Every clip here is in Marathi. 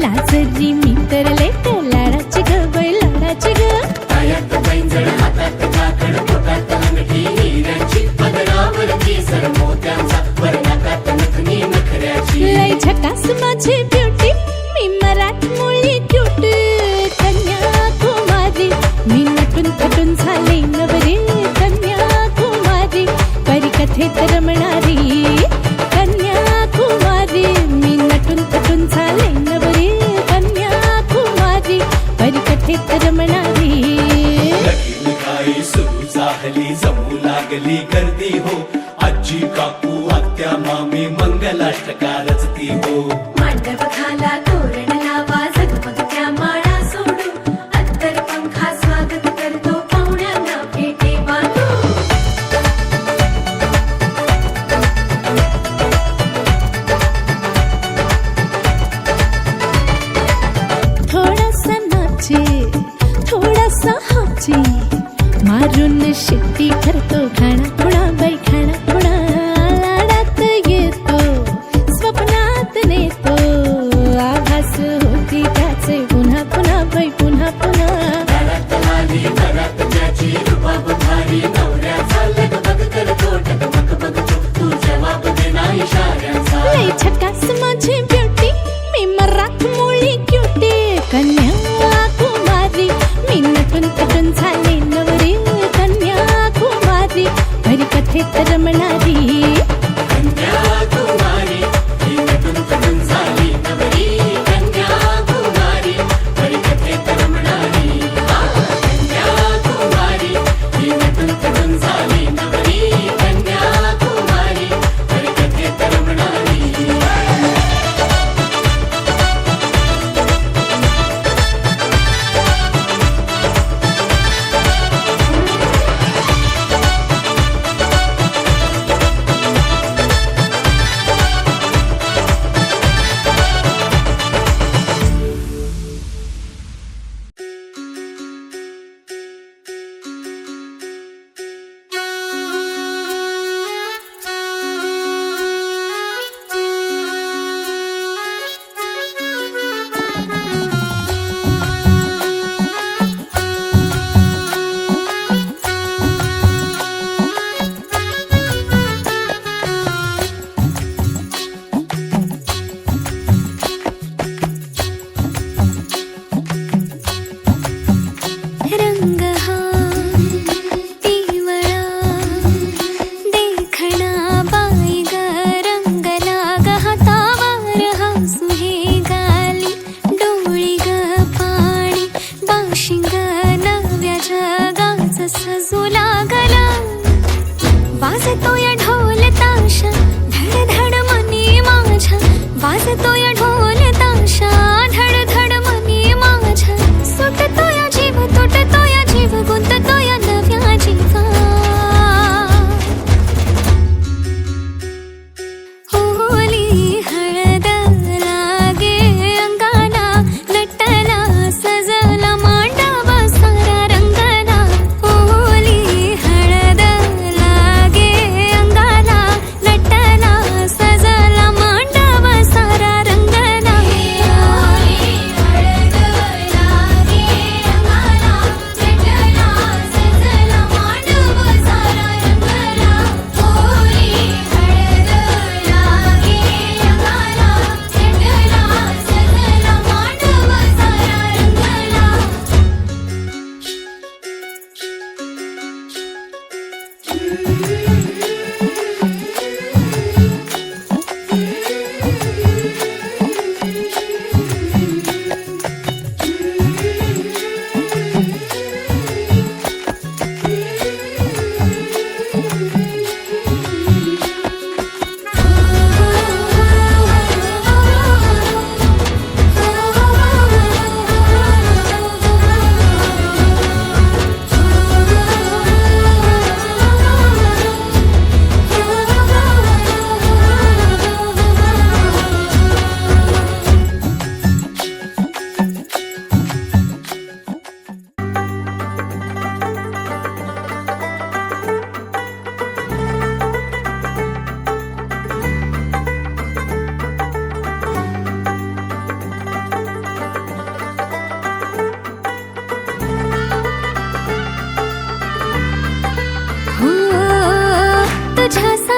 लाजरी मी तर लेट लाडाची ग बाई लाडाची ग. पायात पैंजण हातात काकड पोटात अंगठी हिऱ्याची पदरावर केसर मोत्यांचा वर्णाकात नथनी नखऱ्याची. लय झकास माझी ब्युटी मी मराठमोळी क्यूट कन्याकुमारी मी नटून थटून झाले नवरी कन्याकुमारी परिकथेत रमणारी कन्याकुमारी मी नटून थटून झाले नवरी कन्याकुमारी परिकथेत रमणारी. लगीन काय सुरू झाली जमू लागली गर्दी हो आजी काकू आत्या मामी मंगलाष्टका रचती हो. मांडव खाला तोरण लावा झगमगत्या माळा सोडू अत्तर पंखा स्वागत करतो पाहुण्यांना भेटे बांधू. थोडासा नाचे थोडासा हाची मारून शिट्टी करतो खाणा खुणा बाई खाणा खुणा. लाडात येतो स्वप्नात नेतो आभास होती त्याचे पुन्हा पुन्हा बाई पुन्हा पुन्हा. घरात आली घरात त्याची रुबाब भारी नवऱ्याचा लगबग करतो टकमक बघतो तू जवाब दे ना इशाऱ्याचा. लय झकास माझी ब्युटी मी मराठमोळी क्यूटी कन्याकुमारी मी नटून थटून झाले नवरी कन्याकुमारी परिकथेत रमणारी. कन्याकुमारी ही नटून थटून झाली नवरी कन्याकुमारी परिकथेत रमणारी. कन्याकुमारी ही नटून थटून झाली नवरी कन्याकुमारी परिकथेत रमणारी.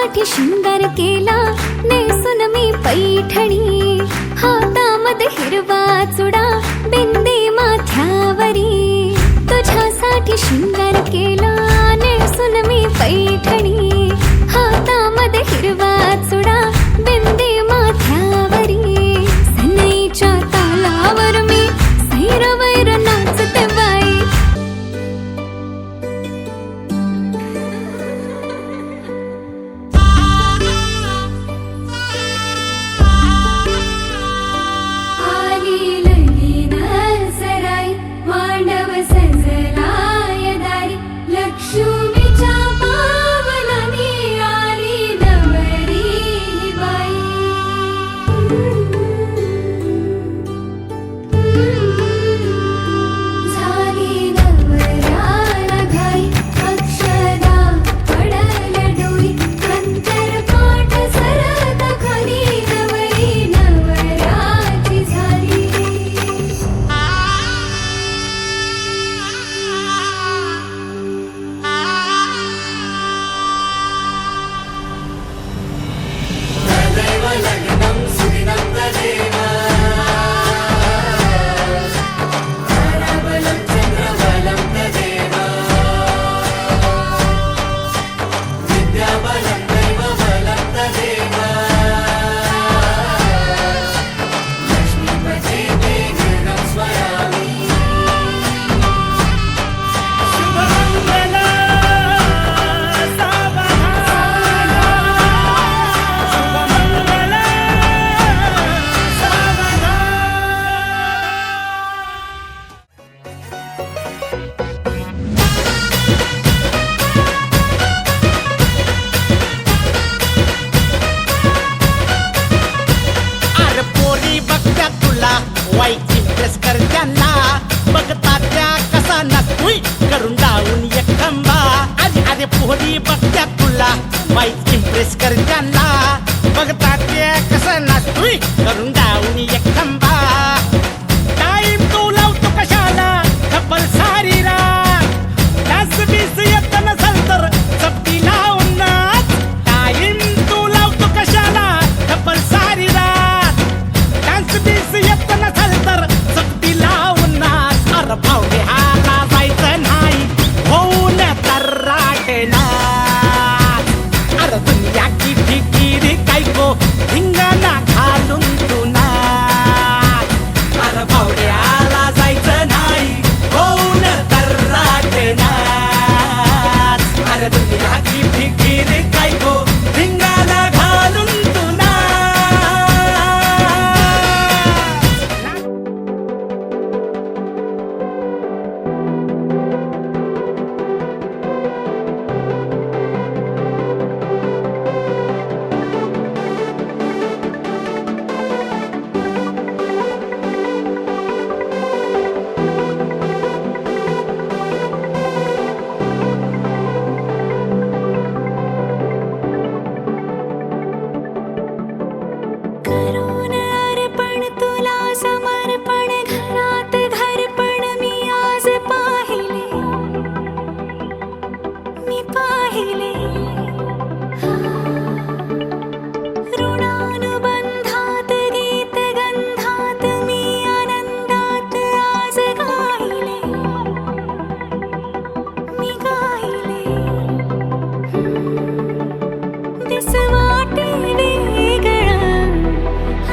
तुझ्यासाठी शृंगार केला नेसून मी पैठणी हातामध्ये हिरवा चुडा बिंदी माथ्यावरी तुझ्यासाठी शृंगार केला नेसून मी पैठणी हातामध्ये हिरवा चुडा बिंदी माथ्यावरी सनईच्या तालावर मी सैरवैर नाचते बाई आली लगीन सराई मांडव सजलाय दारी लक्ष्मीच्या पावलानी आली नवरी बाई झाली नवऱ्याला घाई अक्षदा पडल डोई अंतर पाठ सरत खरी नवरी नवऱ्याची झाली अरे पोरी बघत्या तुला वाईट इम्प्रेस कर त्यांना बघता त्या कसा नसतोय करून डाऊन एक खंबा अरे अरे पोरी बघत्या तुला वाईट इम्प्रेस कर त्यांना बघता त्या कसा नसतोय करून डाऊन एक खंबा टाइम तू लावतो कशाला खपल सारी रात डास बीस येत नसल तर चपटी लावून नाच टाइम तू लावतो कशाला खपल सारी रात डान्स बीस येत नसल तर चपटी लावून नाच अरे भावडे हाला जायचं नाही होऊन तर राटे नाच अरे दुनिया की फिकिरी काय गो धिंगाणा घालून तू नाच अरे भावडे हाला जायचं नाही होऊन तर राटे नाच अरे दुनिया की फिकिरी काय गो धिंगाणा घालून तू नाच करून अर्पण तुला समर्पण घरात घरपण मी आज पाहिले ऋणानुबंधात गीत गंधात मी आनंदात आज गायले मी गायले दिस वाटे वेगळं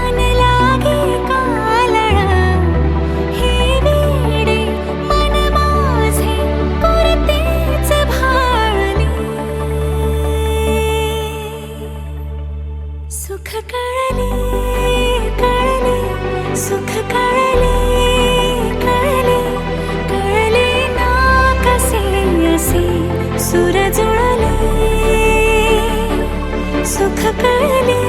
अन लागे कालळं हे वेडे मन माझे पुरतेच भाळले सुख कळले कळले सुख कळले कळले कळले ना कसे असे सुर जुळले सुख कळले